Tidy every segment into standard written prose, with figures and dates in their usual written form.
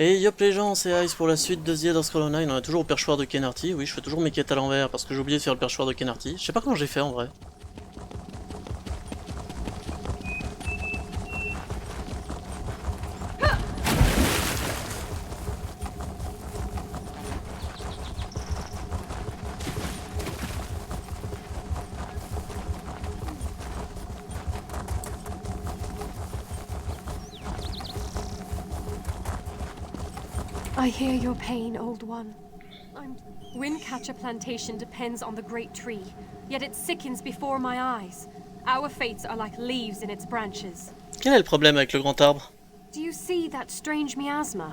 Et yop les gens, c'est Ice pour la suite de The Elder Scrolls Online. On est toujours au perchoir de Kenarty. Oui, je fais toujours mes quêtes à l'envers parce que j'ai oublié de faire le perchoir de Kenarty. Je sais pas comment j'ai fait en vrai. I hear your pain, old one. Windcatcher Plantation depends on the great tree, yet it sickens before my eyes. Our fates are like leaves in its branches. Quel est le problème avec le grand arbre? Do you see that strange miasma?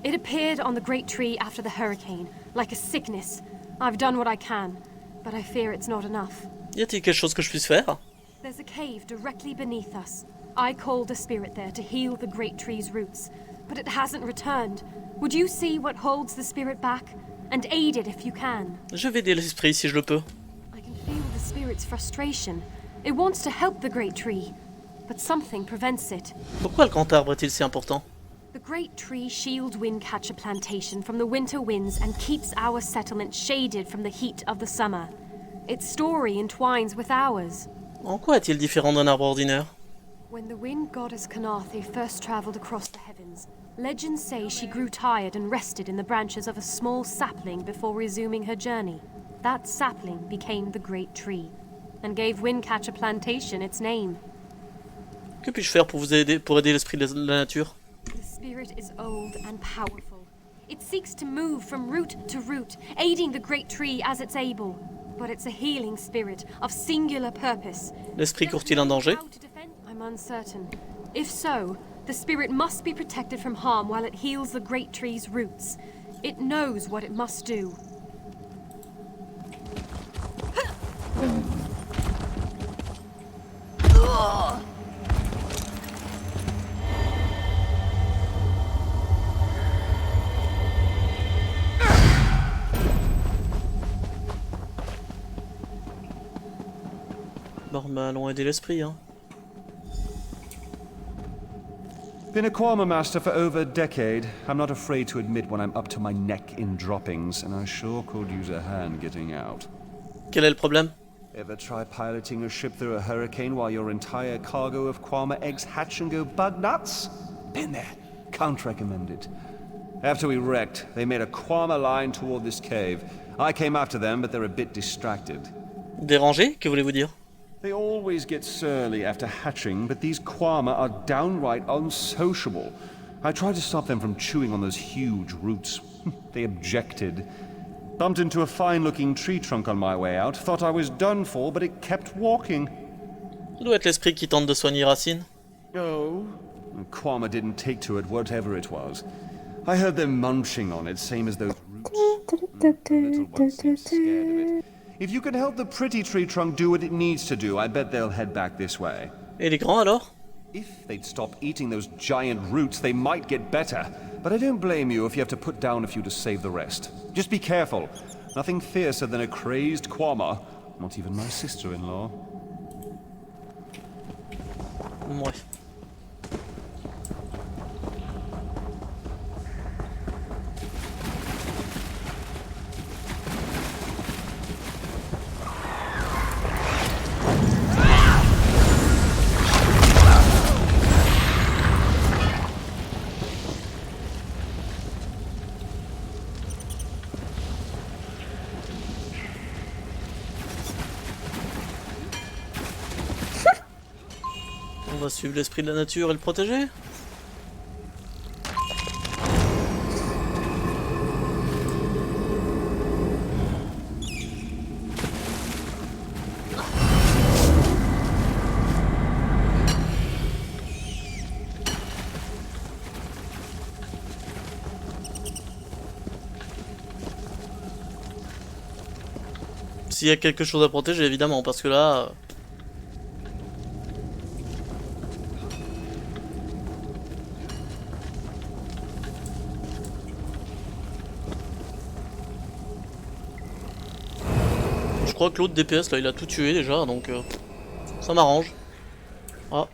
It appeared on the great tree after the hurricane, like a sickness. I've done what I can, but I fear it's not enough. Y a-t-il quelque chose que je puisse faire? There's a cave directly beneath us. I called a spirit there to heal the great tree's roots, but it hasn't returned. Would you see what holds the spirit back, and aid it if you can? Je vais aider l'esprit si je le peux. I can feel the spirit's frustration. It wants to help the great tree, but something prevents it. Pourquoi le grand arbre est-il si important? The great tree shields Windcatcher Plantation from the winter winds and keeps our settlement shaded from the heat of the summer. Its story entwines with ours. En quoi est-il différent d'un arbre ordinaire? When the wind goddess Canarthe first traveled across the heavens, legends say she grew tired and rested in the branches of a small sapling before resuming her journey. That sapling became the great tree, and gave Windcatcher Plantation its name. Que puis-je faire pour vous aider, pour aider l'esprit de la nature? The spirit is old and powerful. It seeks to move from root to root, aiding the great tree as it's able. But it's a healing spirit of singular purpose. L'esprit court-il un danger? I'm uncertain. If so, the spirit must be protected from harm while it heals the great tree's roots. It knows what it must do. Bon, bah allons aider l'esprit, hein. Been a Kwama master for over a decade. I'm not afraid to admit when I'm up to my neck in droppings, and I sure could use a hand getting out. Quel est le problème? Ever try piloting a ship through a hurricane while your entire cargo of Kwama eggs hatch and go bug nuts? Been there. Can't recommend it. After we wrecked, they made a Kwama line toward this cave. I came after them, but they're a bit distracted. Dérangé? Que voulez-vous dire? They always get surly after hatching, but these Kwama are downright unsociable. I tried to stop them from chewing on those huge roots. They objected. Bumped into a fine-looking tree trunk on my way out. Thought I was done for, but it kept walking. Ça doit être l'esprit qui tente de soigner Racine. Oh? Kwama didn't take to it, whatever it was. I heard them munching on it, same as those roots. The little one seems scared of it. If you can help the pretty tree trunk do what it needs to do, I bet they'll head back this way. Et les grands alors? If they'd stop eating those giant roots, they might get better. But I don't blame you if you have to put down a few to save the rest. Just be careful. Nothing fiercer than a crazed Kwama. Not even my sister-in-law. Ouais. On va suivre l'esprit de la nature et le protéger. S'il y a quelque chose à protéger, évidemment, parce que là... Je crois que l'autre DPS là il a tout tué déjà donc ça m'arrange. Ah.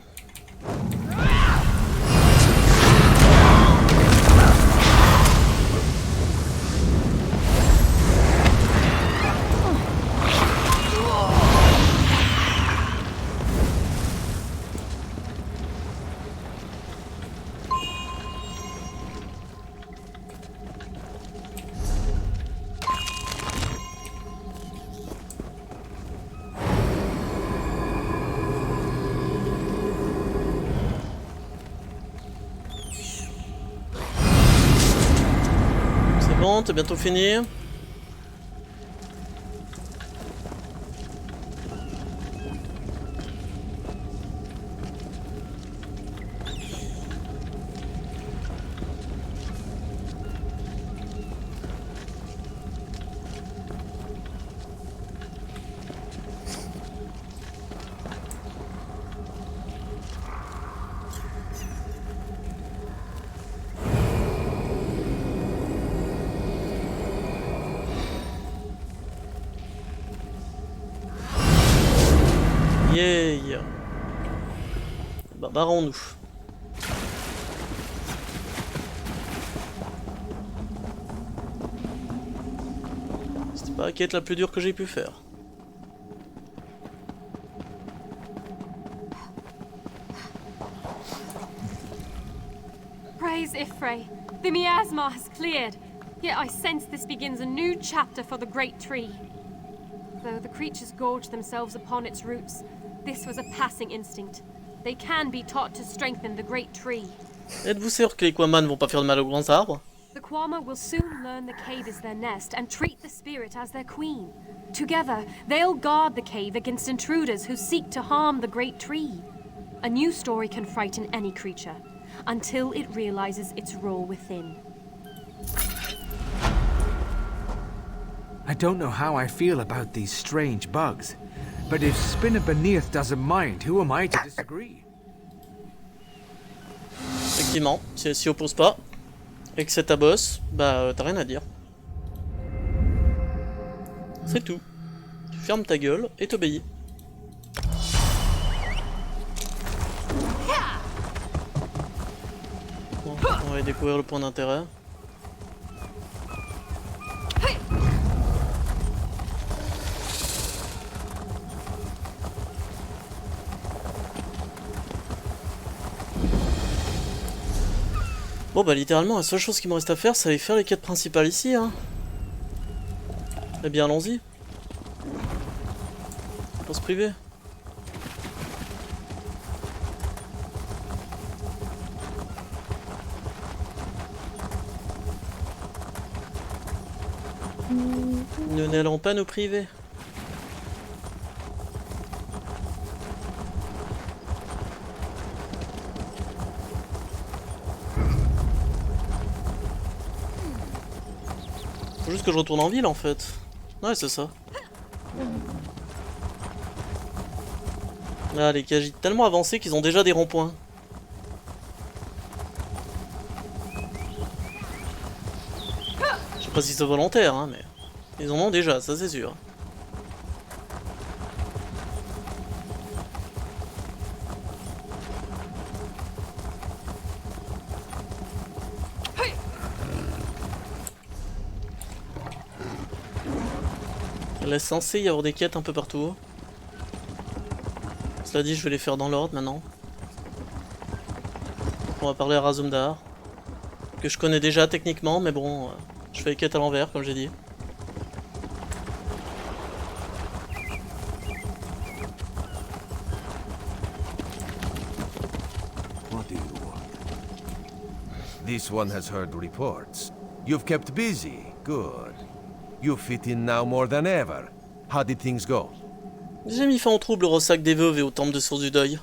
Bon, t'es bientôt fini. Yeah. Bah, barrons-nous. C'était pas la quête la plus dure que j'ai pu faire. Praise Ifre. The miasma has cleared. Yet I sense this begins a new chapter for the great tree. Though the creatures gorge themselves upon its roots, this was a passing instinct. They can be taught to strengthen the great tree. Êtes-vous sûr que les Quaman vont pas faire de mal aux grands arbres? The Kwama will soon learn the cave is their nest and treat the spirit as their queen. Together, they'll guard the cave against intruders who seek to harm the great tree. A new story can frighten any creature, until it realizes its role within. I don't know how I feel about these strange bugs, but if Spinner Beneath doesn't mind, who am I to disagree? Effectivement, si elle s'y oppose pas, et que c'est ta boss, bah t'as rien à dire. C'est tout. Tu fermes ta gueule et t'obéis. Bon, on va découvrir le point d'intérêt. Bon bah littéralement la seule chose qui me reste à faire c'est aller faire les quêtes principales ici hein. Eh bien allons-y. Pour se priver. Nous n'allons pas nous priver. Faut juste que je retourne en ville en fait. Ouais c'est ça. Là les Khajiits tellement avancés qu'ils ont déjà des ronds-points. Je sais pas si c'est volontaire hein mais ils en ont déjà, ça c'est sûr. Il est censé y avoir des quêtes un peu partout. Cela dit, je vais les faire dans l'ordre maintenant. On va parler à Razumdar, que je connais déjà techniquement, mais bon, je fais les quêtes à l'envers, comme j'ai dit. What do you want? This one has heard reports. You've kept busy. Good. You fit in now more than ever. How did things go? J'ai mis fin au trouble au ressac des veuves et au temple de source du deuil.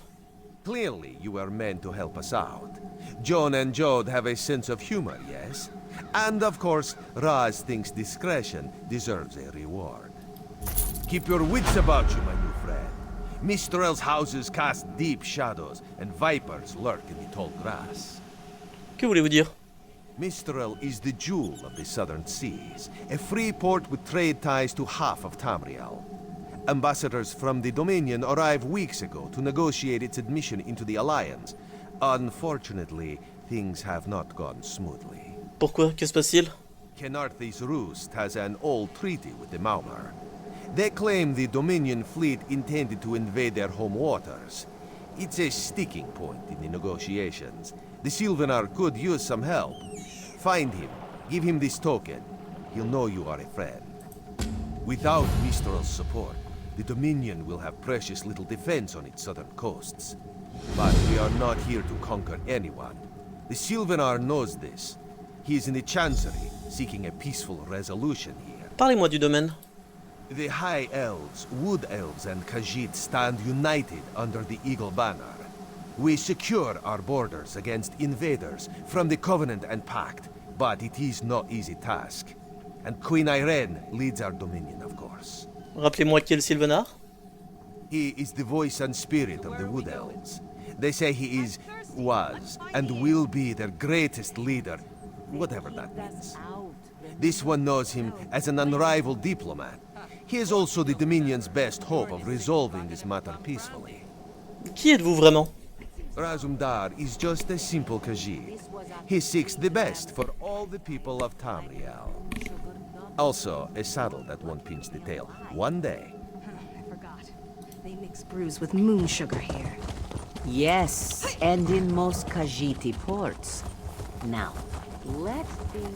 Clearly, you were meant to help us out. John and Jode have a sense of humor, yes? And of course, Raz thinks discretion deserves a reward. Keep your wits about you, my new friend. Mistrel's houses cast deep shadows, and vipers lurk in the tall grass. Que voulez-vous dire? Mistrel is the jewel of the southern seas, a free port with trade ties to half of Tamriel. Ambassadors from the Dominion arrived weeks ago to negotiate its admission into the Alliance. Unfortunately, things have not gone smoothly. Pourquoi? Que se passe-t-il? Kenarthi's Roost has an old treaty with the Maumar. They claim the Dominion fleet intended to invade their home waters. It's a sticking point in the negotiations. The Sylvanar could use some help. Find him, give him this token. He'll know you are a friend. Without Mistral's support, the Dominion will have precious little defense on its southern coasts. But we are not here to conquer anyone. The Sylvanar knows this. He is in the Chancery, seeking a peaceful resolution here. Parlez-moi du domaine. The High Elves, Wood Elves, and Khajiit stand united under the Eagle Banner. We secure our borders against invaders from the Covenant and Pact, but it is no easy task. And Queen Irene leads our dominion, of course. Rappelez-moi qui est le Sylvanar. He is the voice and spirit of the Wood Elves. They say he is, was, and will be their greatest leader, whatever that means. This one knows him as an unrivaled diplomat. He is also the Dominion's best hope of resolving this matter peacefully. Qui êtes-vous vraiment? Razumdar is just a simple Khajiit. He seeks the best for all the people of Tamriel. Also, a saddle that won't pinch the tail. One day. I forgot. They mix brews with moon sugar here. Yes, and in most Khajiiti ports. Now, let's think.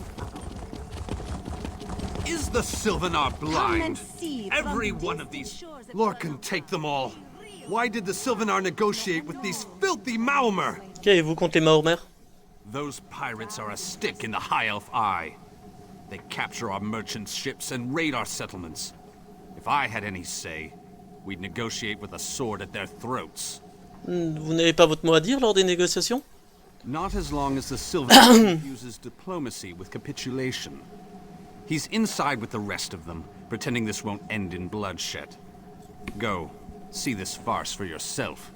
Is the Sylvanar blind? and see Every from the one of distant these. shores of Lord can take them all. Why did the Sylvanar negotiate with these filthy Maomer? Qu'avez-vous contre les Maormer? Those pirates are a stick in the High Elf eye. They capture our merchant ships and raid our settlements. If I had any say, we'd negotiate with a sword at their throats. Vous n'avez pas votre mot à dire lors des négociations? Not as long as the Sylvanar uses diplomacy with capitulation. He's inside with the rest of them, pretending this won't end in bloodshed. Go, see this farce for yourself.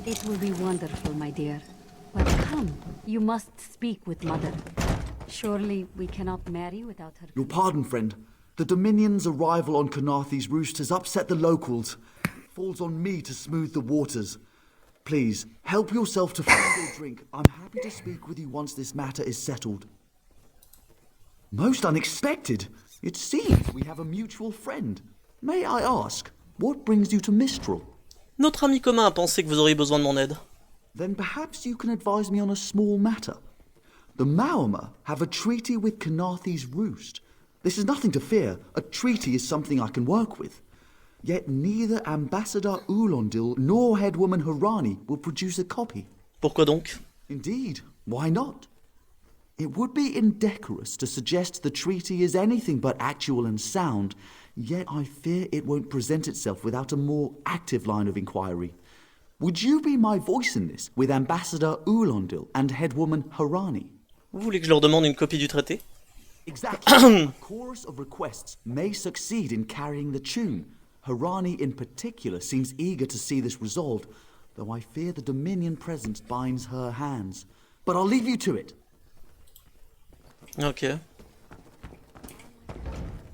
It will be wonderful, my dear. But come, you must speak with Mother. Surely we cannot marry without her. Your pardon, friend. The Dominion's arrival on Canarthy's roost has upset the locals. It falls on me to smooth the waters. Please, help yourself to food or drink. I'm happy to speak with you once this matter is settled. Most unexpected. It seems we have a mutual friend. May I ask, what brings you to Mistral? Notre ami commun a pensé que vous auriez besoin de mon aide. Then perhaps you can advise me on a small matter. The Maomer have a treaty with Canarthy's roost. This is nothing to fear. A treaty is something I can work with. Yet neither Ambassador Ulondil nor Headwoman Harani will produce a copy. Pourquoi donc? Indeed, why not? It would be indecorous to suggest the treaty is anything but actual and sound, yet I fear it won't present itself without a more active line of inquiry. Would you be my voice in this, with Ambassador Ulondil and Headwoman Harani? Vous voulez que je leur demande une copie du traité? Exactly. A chorus of requests may succeed in carrying the tune. Harani in particular seems eager to see this resolved, though I fear the Dominion presence binds her hands. But I'll leave you to it. Ok.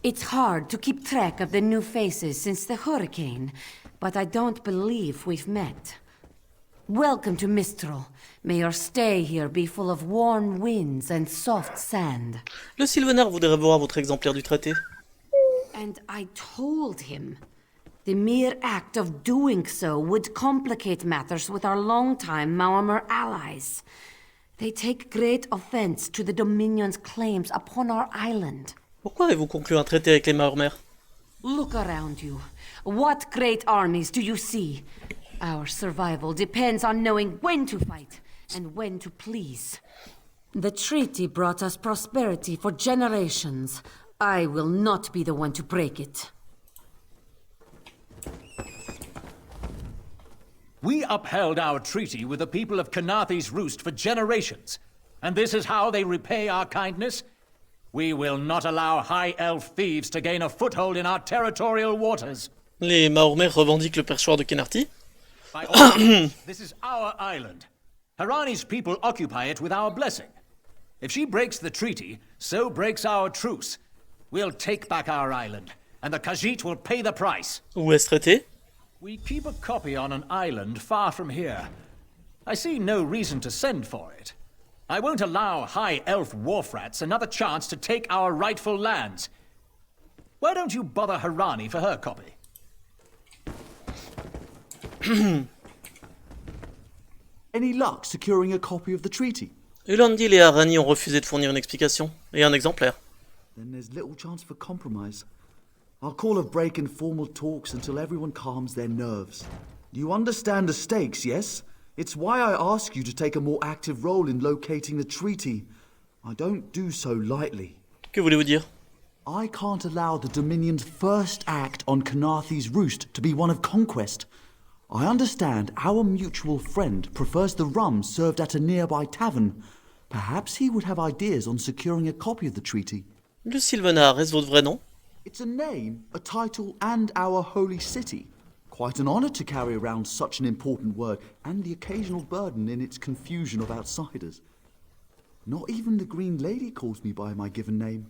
It's hard to keep track of the new faces since the hurricane, but I don't believe we've met. Welcome to Mistral. May your stay here be full of warm winds and soft sand. Le Sylvanar voudrait voir votre exemplaire du traité. And I told him. The mere act of doing so would complicate matters with our longtime Maomer allies. They take great offense to the Dominion's claims upon our island. Pourquoi avez-vous conclu un traité avec les Maormer? Look around you. What great armies do you see? Our survival depends on knowing when to fight and when to please. The treaty brought us prosperity for generations. I will not be the one to break it. We upheld our treaty with the people of Canarthy's roost for generations, and this is how they repay our kindness? We will not allow high elf thieves to gain a foothold in our territorial waters. Les Maormer revendiquent le perchoir de Kenarty. By all means, this is our island. Harani's people occupy it with our blessing. If she breaks the treaty, so breaks our truce. We'll take back our island, and the Khajiit will pay the price. Où est ce traité? We keep a copy on an island far from here. I see no reason to send for it. I won't allow high elf wharf-rats another chance to take our rightful lands. Why don't you bother Harani for her copy? Any luck securing a copy of the treaty? Ulondil et Harani ont refusé de fournir une explication, et un exemplaire. Then there's little chance for compromise. I'll call a break in formal talks until everyone calms their nerves. You understand the stakes, yes? It's why I ask you to take a more active role in locating the treaty. I don't do so lightly. Que voulez-vous dire? I can't allow the Dominion's first act on Canarthy's roost to be one of conquest. I understand our mutual friend prefers the rum served at a nearby tavern. Perhaps he would have ideas on securing a copy of the treaty. Le Sylvanar, est-ce votre vrai nom? It's a name, a title, and our holy city. Quite an honor to carry around such an important word, and the occasional burden in its confusion of outsiders. Not even the Green Lady calls me by my given name.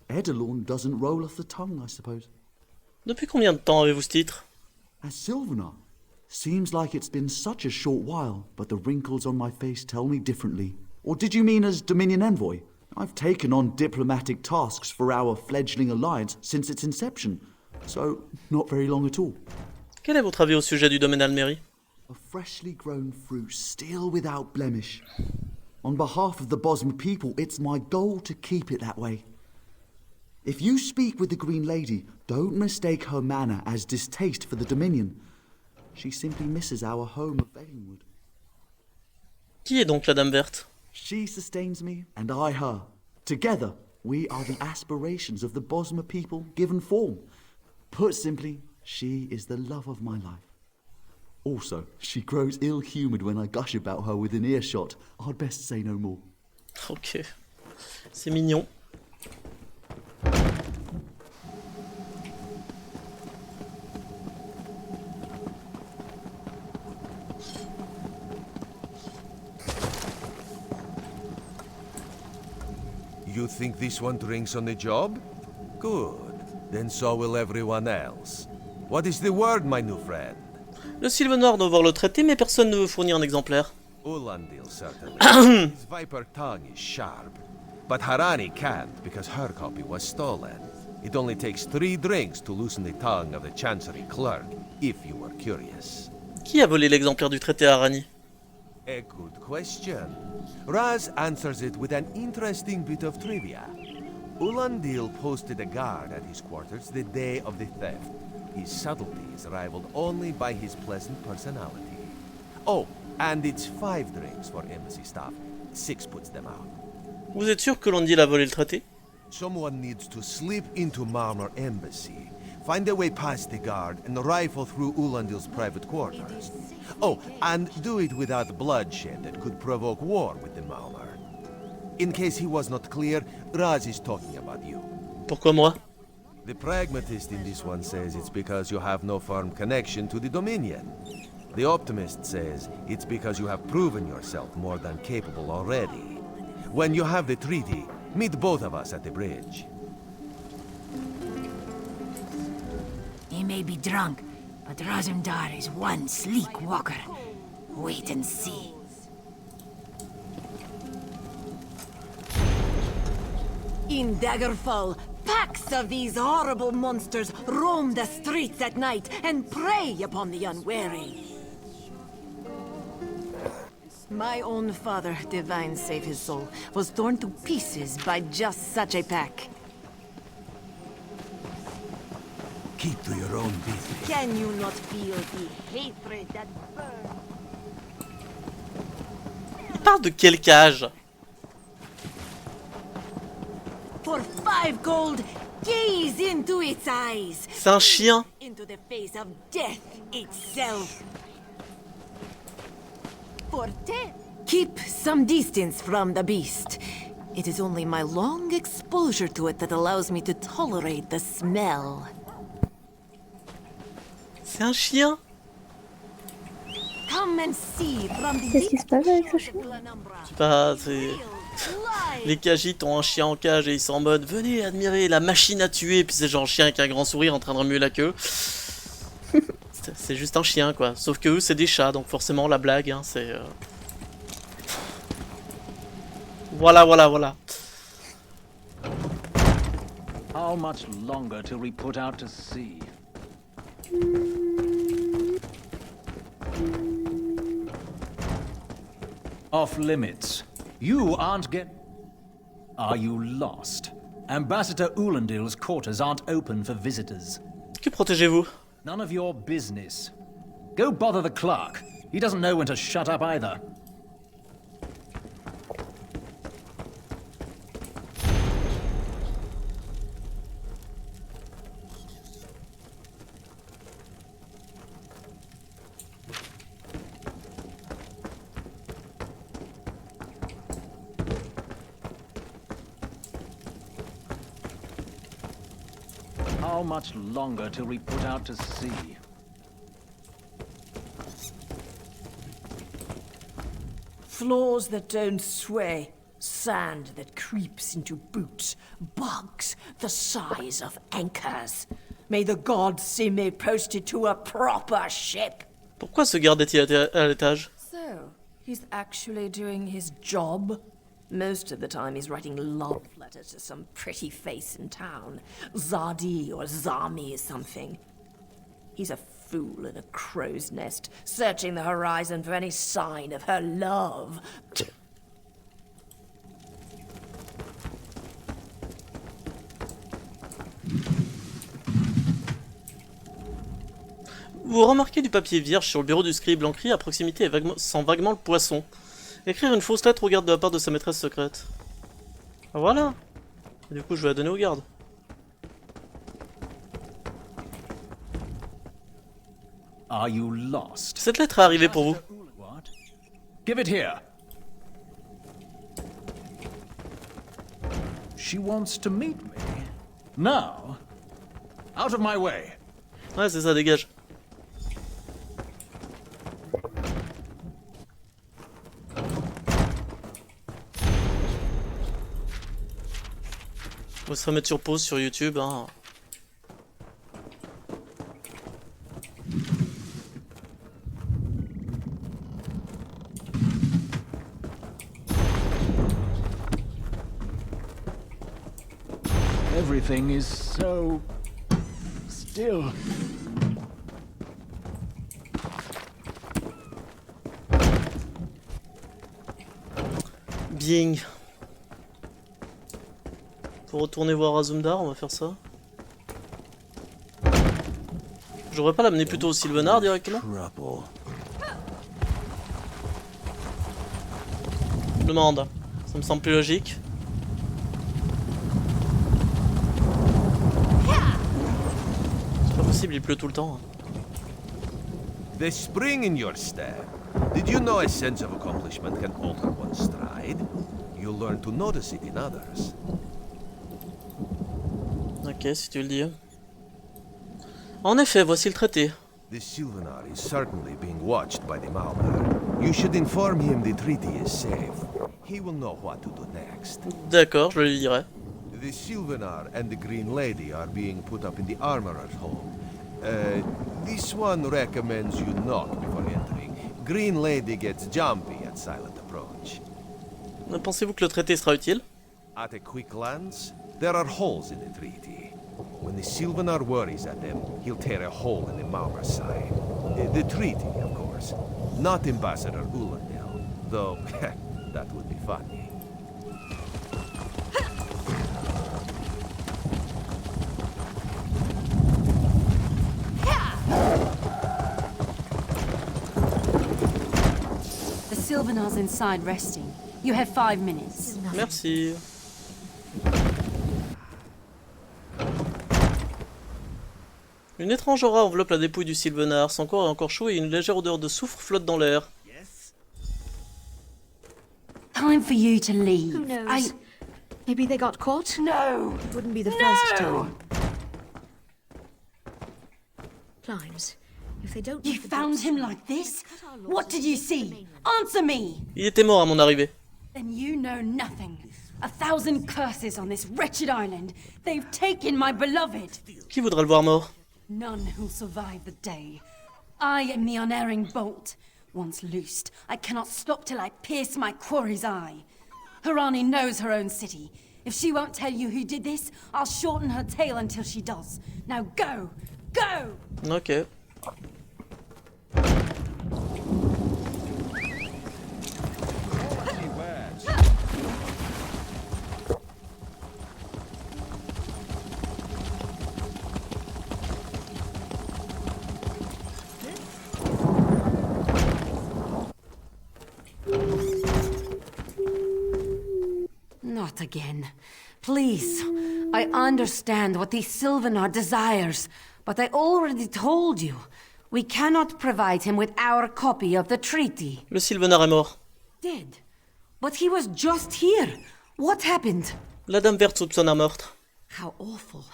Edelorn doesn't roll off the tongue, I suppose. Depuis combien de temps avez-vous ce titre? As Sylvanar. Seems like it's been such a short while, but the wrinkles on my face tell me differently. Or did you mean as Dominion Envoy? I've taken on diplomatic tasks for our fledgling alliance since its inception, so not very long at all. Quel est votre avis au sujet du domaine Almérie? A freshly grown fruit still without blemish. On behalf of the Bosmer people, it's my goal to keep it that way. If you speak with the Green Lady, don't mistake her manner as distaste for the Dominion. She simply misses our home of Valenwood. Qui est donc la Dame Verte? She sustains me, and I her. Together, we are the aspirations of the Bosmer people given form. Put simply, she is the love of my life. Also, she grows ill-humoured when I gush about her within earshot. I'd best say no more. Ok. C'est mignon. You think this one drinks on the job? Good. Then so will everyone else. What is the word, my new friend? Le Sylvanar doit voir le traité, mais personne ne veut fournir un exemplaire. Ulandil, certainly. His viper tongue is sharp. But Harani can't, because her copy was stolen. It only takes 3 drinks to loosen the tongue of the Chancery clerk, if you were curious. Qui a volé l'exemplaire du traité à Arani? A good question. Raz answers it with an interesting bit of trivia. Ulandil posted a guard at his quarters the day of the theft. His subtlety is rivaled only by his pleasant personality. Oh, and it's 5 drinks for embassy staff. 6 puts them out. Vous êtes sûr que Landil a volé le traité? Someone needs to slip into Marmor Embassy, find a way past the guard, and rifle through Ulandil's private quarters. Oh, and do it without bloodshed that could provoke war with the Marmor. In case he was not clear, Raz is talking about you. Pourquoi moi? The pragmatist in this one says it's because you have no firm connection to the Dominion. The optimist says it's because you have proven yourself more than capable already. When you have the treaty, meet both of us at the bridge. He may be drunk, but Razumdar is one sleek walker. Wait and see. In Daggerfall, packs of these horrible monsters roam the streets at night and prey upon the unwary. My own father, divine save his soul, was torn to pieces by just such a pack. Keep to your own business. Can you not feel the hatred that burns? Il parle de quelle cage? For 5 gold, gaze into its eyes. C'est un chien. Into the face of death itself. For 10, keep some distance from the beast. It is only my long exposure to it that allows me to tolerate the smell. C'est un chien. Come and see from the Qu'est-ce qui se passe avec ce chien? C'est pas... Les cagites ont un chien en cage et ils sont en mode venez admirer la machine à tuer, puis c'est genre un chien avec un grand sourire en train de remuer la queue. C'est juste un chien quoi, sauf que eux c'est des chats donc forcément la blague hein, c'est... Voilà. How much longer till we put out to sea? Off limits. You aren't Are you lost? Ambassador Ulandil's quarters aren't open for visitors. Que protégez-vous? None of your business. Go bother the clerk. He doesn't know when to shut up either. How much longer till we put out to sea? Floors that don't sway, sand that creeps into boots, bugs the size of anchors. May the gods see me posted to a proper ship. Pourquoi ce garde est-il à l'étage? So, he's actually doing his job? Most of the time he's writing love letters to some pretty face in town. Zadi or Zami or something. He's a fool in a crow's nest, searching the horizon for any sign of her love. Vous remarquez du papier vierge sur le bureau du scribe, l'encre à proximité sent vaguement le poisson. Écrire une fausse lettre au garde de la part de sa maîtresse secrète. Ah, voilà. Et du coup, je vais la donner au garde. Are you lost? Cette lettre est arrivée pour vous. What? Give it here. She wants to meet me. Now? Out of my way. Ouais, c'est ça, dégage. On va se remettre sur pause sur YouTube, hein. Everything is so still. Bien. Pour retourner voir Azumdar, on va faire ça. J'aurais pas l'amener plutôt au Sylvenar directement? Je demande. Ça me semble plus logique. C'est pas possible, il pleut tout le temps. The spring in your step. Did you know a sense of accomplishment can alter one's stride? You'll learn to notice it in others. Ok, si tu le dis. En effet, voici le traité. The Sylvenar is certainly being watched by the Malmer. You should inform him the treaty is safe. He will know what to do next. D'accord, je le lui dirai. The Sylvenar and the Green Lady are being put up in the armorer's home. This one recommends you knock before entering. Green Lady gets jumpy at silent approach. Pensez-vous que le traité sera utile? At a quick glance, there are holes in the treaty. When the Sylvenar worries at them, he'll tear a hole in the Malmer side. The treaty, of course. Not Ambassador Ulandale, though that would be funny. The Sylvanar's inside resting. You have 5 minutes. Merci. Une étrange aura enveloppe la dépouille du Sylvenar. Son corps est encore chaud et une légère odeur de soufre flotte dans l'air. Time for you to leave. Who knows? Maybe they got caught? No! It wouldn't be the first time. Climbs. If they don't You found him like this? What did you see? Answer me! Il était mort à mon arrivée. Then you know nothing. 1,000 curses on this wretched island. They've taken my beloved. Qui voudrait le voir mort? None who'll survive the day. I am the unerring bolt. Once loosed, I cannot stop till I pierce my quarry's eye. Harani knows her own city. If she won't tell you who did this, I'll shorten her tale until she does. Now go! Go! Ok. Not again. Please. I understand what the Sylvanar desires, but I already told you. We cannot provide him with our copy of the treaty. Le Sylvanar est mort. Dead? But he was just here. What happened? La Dame Verte soupçonne un meurtre. How awful.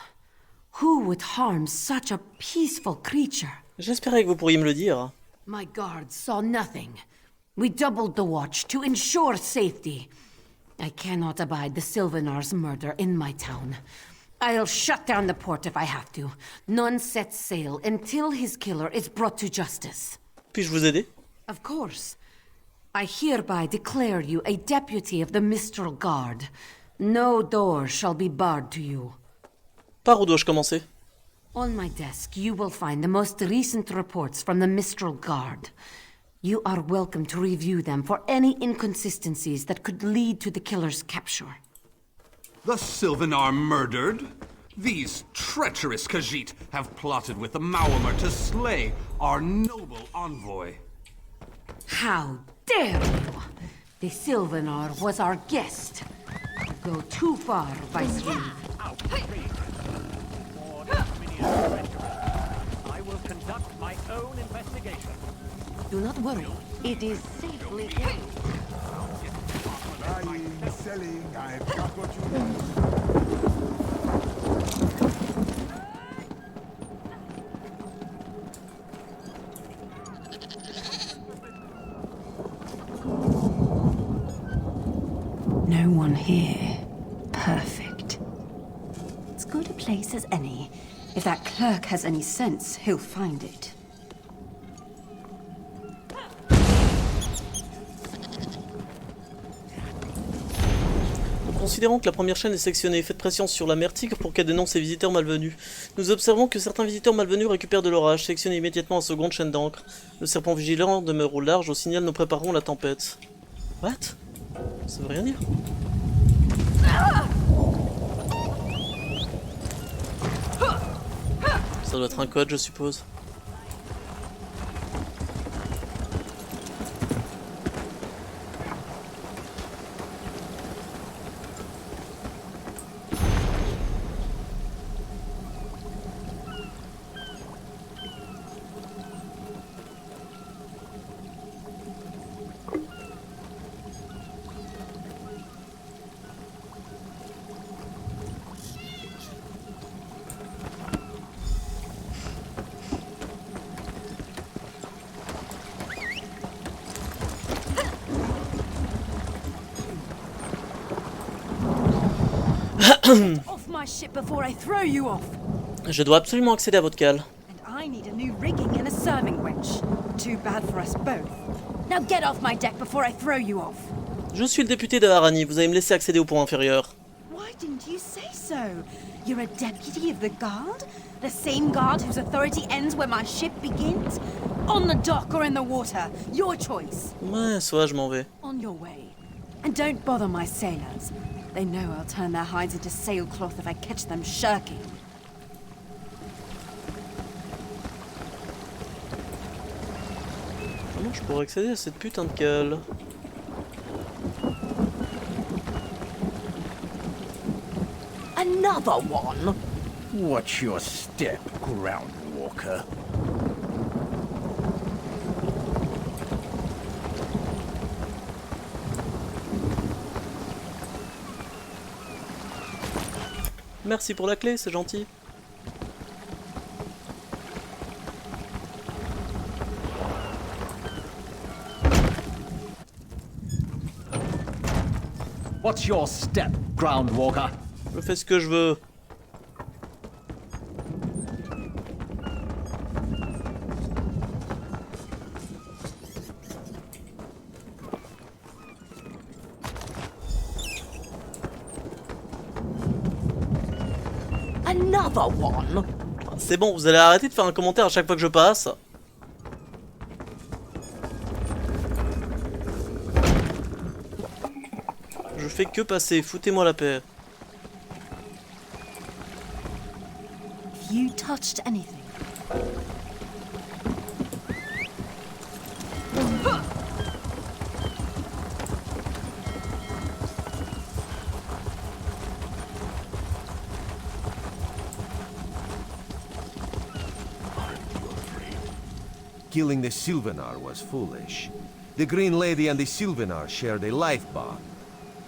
Who would harm such a peaceful creature? J'espérais que vous pourriez me le dire. My guards saw nothing. We doubled the watch to ensure safety. I cannot abide the Sylvanar's murder in my town. I'll shut down the port if I have to. None set sail until his killer is brought to justice. Puis-je vous aider? Of course. I hereby declare you a deputy of the Mistral Guard. No door shall be barred to you. Par où dois-je commencer? On my desk, you will find the most recent reports from the Mistral Guard. You are welcome to review them for any inconsistencies that could lead to the killer's capture. The Sylvanar murdered? These treacherous Khajiit have plotted with the Maormer to slay our noble envoy. How dare you! The Sylvanar was our guest. You go too far, Viceroy. I will conduct my own investigation. Do not worry. It is safely held. Buying, selling, I've got what you need. No one here. Perfect. As good a place as any. If that clerk has any sense, he'll find it. Considérant que la première chaîne est sectionnée, faites pression sur la mère tigre pour qu'elle dénonce les visiteurs malvenus. Nous observons que certains visiteurs malvenus récupèrent de l'orage. Sectionnez immédiatement la seconde chaîne d'encre. Le serpent vigilant demeure au large. Au signal, nous préparons la tempête. What? Ça veut rien dire. Ça doit être un code, je suppose. Off my ship before I throw you off. Je dois absolument accéder à votre cale. And I need a new rigging and a serving wench. Too bad for us both. Now get off my deck before I throw you off. Je suis le député de Harani, vous allez me laisser accéder au point inférieur. Why didn't you say so? You're a deputy of the guard? The same guard whose authority ends where my ship begins? On the dock or in the water? Your choice. Ouais, soit je m'en vais. On your way. And don't bother my sailors. They know I'll turn their hides into sailcloth if I catch them shirking. Comment je pourrais accéder à cette putain de cale? Another one? Watch your step, groundwalker. Merci pour la clé, c'est gentil. What's your step, groundwalker? Je fais ce que je veux. Another one? C'est bon, vous allez arrêter de faire un commentaire à chaque fois que je passe. Je fais que passer, foutez-moi la paix. If you touched anything. Killing the Sylvanar was foolish. The Green Lady and the Sylvanar shared a life bond.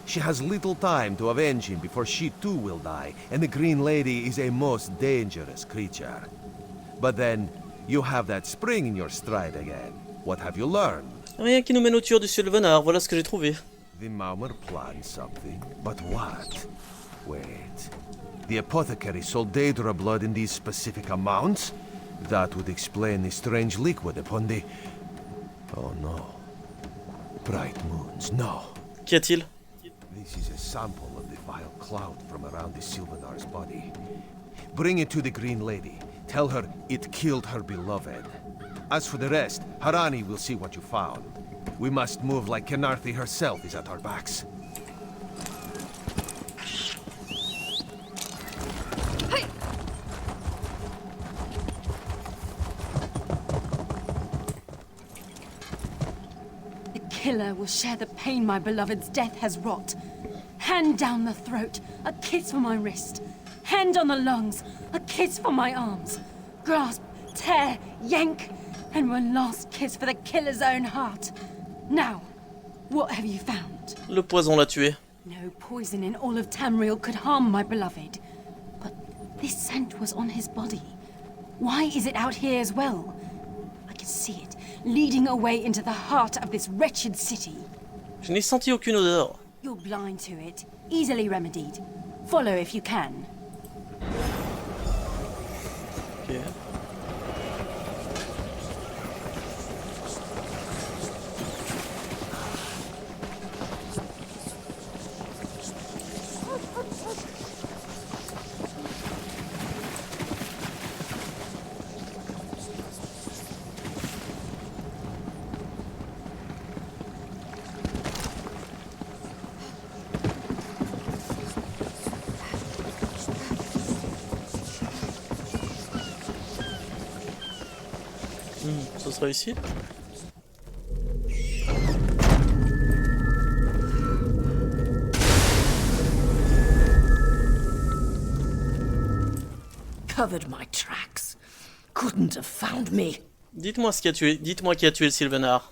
She has little time to avenge him before she too will die, and the Green Lady is a most dangerous creature. But then, you have that spring in your stride again. What have you learned? Rien qui nous mène au tueur du Sylvanar, voilà ce que j'ai trouvé. The Maumer planned something, but what? Wait. The apothecary sold Daedra blood in these specific amounts? That would explain the strange liquid upon the... Oh no. Bright moons, no. Qu'y a-t-il? This is a sample of the vile cloud from around the Sylvanar's body. Bring it to the Green Lady. Tell her it killed her beloved. As for the rest, Harani will see what you found. We must move like Kenarthi herself is at our backs. The killer will share the pain my beloved's death has wrought. Hand down the throat, a kiss for my wrist. Hand on the lungs, a kiss for my arms. Grasp, tear, yank, and one last kiss for the killer's own heart. Now, what have you found? Le poison l'a tué. No poison in all of Tamriel could harm my beloved. But this scent was on his body. Why is it out here as well? I can see it, leading away into the heart of this wretched city. Je n'ai senti aucune odeur. You're blind to it, easily remedied. Follow if you can. Ok. Ce sera ici. Covered my tracks. Couldn't have found me. Dites-moi ce qui a tué. Dites-moi qui a tué le Sylvanar.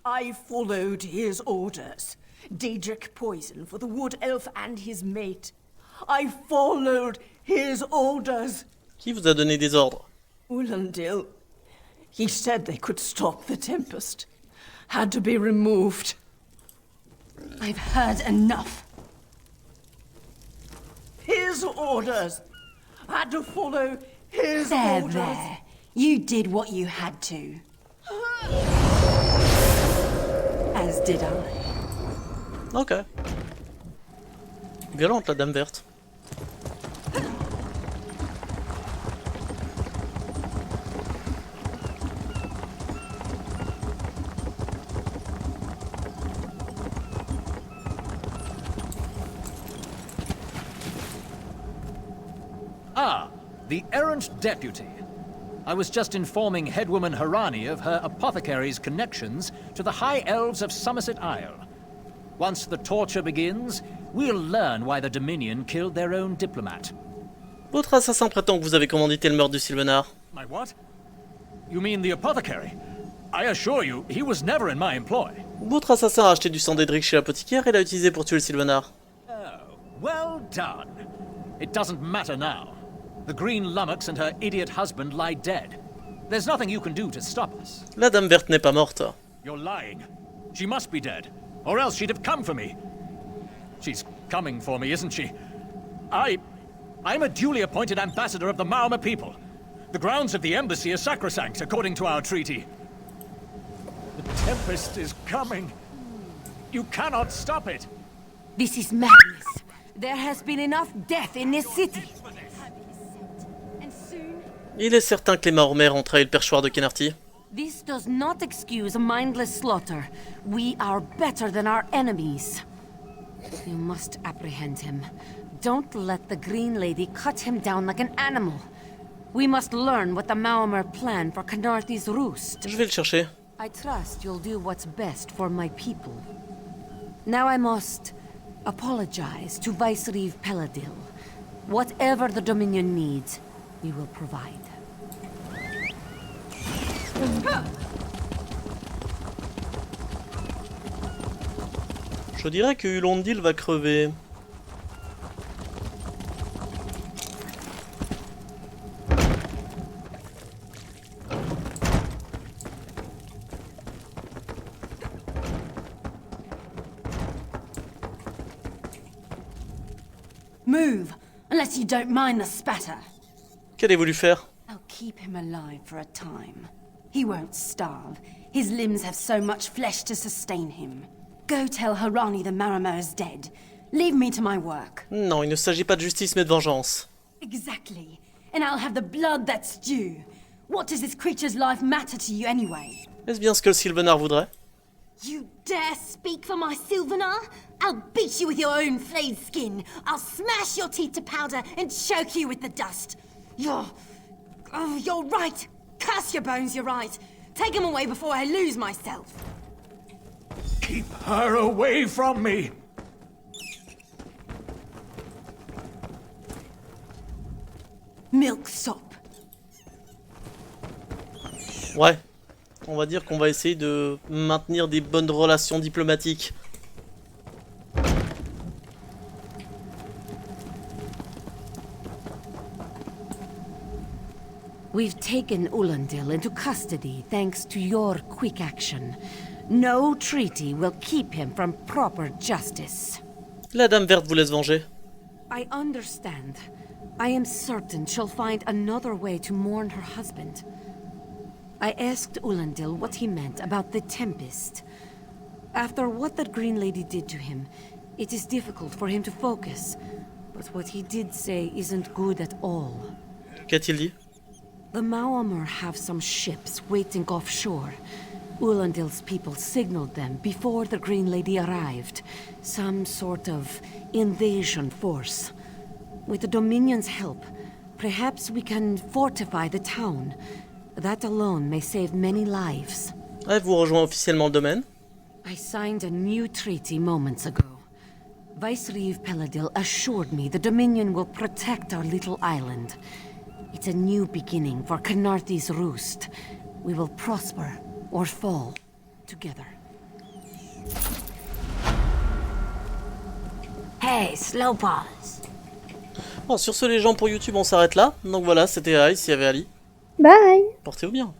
I followed his orders. Daedric poison for the wood elf and his mate. I followed his orders. Qui vous a donné des ordres? Ulandil. He said they could stop the tempest. Had to be removed. I've heard enough. His orders. Had to follow his There, orders. there. You did what you had to. As did I. Ok. Violente la dame verte. Ah, the errant deputy. I was just informing headwoman Harani of her apothecary's connections to the High Elves of Somerset Isle. Once the torture begins, we'll learn why the Dominion killed their own diplomat. Votre assassin prétend que vous avez commandité le meurtre du Sylvanar. My what? You mean the apothecary? I assure you, he was never in my employ. Votre assassin a acheté du sang d'Edric chez l'apothicaire et l'a utilisé pour tuer le Sylvanar. Oh, well done. It doesn't matter now. The Green Lummox and her idiot husband lie dead. There's nothing you can do to stop us. La dame verte n'est pas morte. You're lying. She must be dead, or else she'd have come for me. She's coming for me, isn't she? I'm a duly appointed ambassador of the Maoma people. The grounds of the embassy are sacrosanct, according to our treaty. The tempest is coming. You cannot stop it. This is madness. There has been enough death in this city. Il est certain que les Maormères ont trahi le perchoir de Kenarthi. This does not excuse mindless slaughter. We are better than our enemies. You must apprehend him. Don't let the Green Lady cut him down like an animal. We must learn what the Maomer plan for Kenarthi's roost. Je vais le chercher. I trust you'll do what's best for my people. Now I must apologize to Vicereeve Peladil. Whatever the Dominion needs, we will provide. Je dirais que Hulondil va crever. Move, unless you don't mind the spatter. Qu'allez-vous lui faire? I'll keep him alive for a time. He won't starve. His limbs have so much flesh to sustain him. Go tell Harani the Marama is dead. Leave me to my work. Non, il ne s'agit pas de justice mais de vengeance. Exactly. And I'll have the blood that's due. What does this creature's life matter to you anyway? Est-ce bien ce que le Sylvenar voudrait? You dare speak for my Sylvanar? I'll beat you with your own flayed skin. I'll smash your teeth to powder and choke you with the dust. You're right. Curse your bones, you're right. Take him away before I lose myself. Keep her away from me! Milksop. Ouais. On va dire qu'on va essayer de maintenir des bonnes relations diplomatiques. We've taken Ulandil into custody thanks to your quick action. No treaty will keep him from proper justice. La Dame Verte vous laisse venger. I understand. I am certain she'll find another way to mourn her husband. I asked Ulandil what he meant about the Tempest. After what that Green Lady did to him, it is difficult for him to focus. But what he did say isn't good at all. Qu'a-t-il dit? The Maomar have some ships waiting offshore. Ulandil's people signaled them before the Green Lady arrived. Some sort of invasion force. With the Dominion's help, perhaps we can fortify the town. That alone may save many lives. Ouais, vous rejoint officiellement le domaine. I signed a new treaty moments ago. Vicereeve Peladil assured me the Dominion will protect our little island. It's a new beginning for Canarthi's roost. We will prosper or fall together. Hey, slow pause. Bon, sur ce les gens pour YouTube on s'arrête là. Donc voilà, c'était Ice, il y avait Ali. Bye. Portez-vous bien.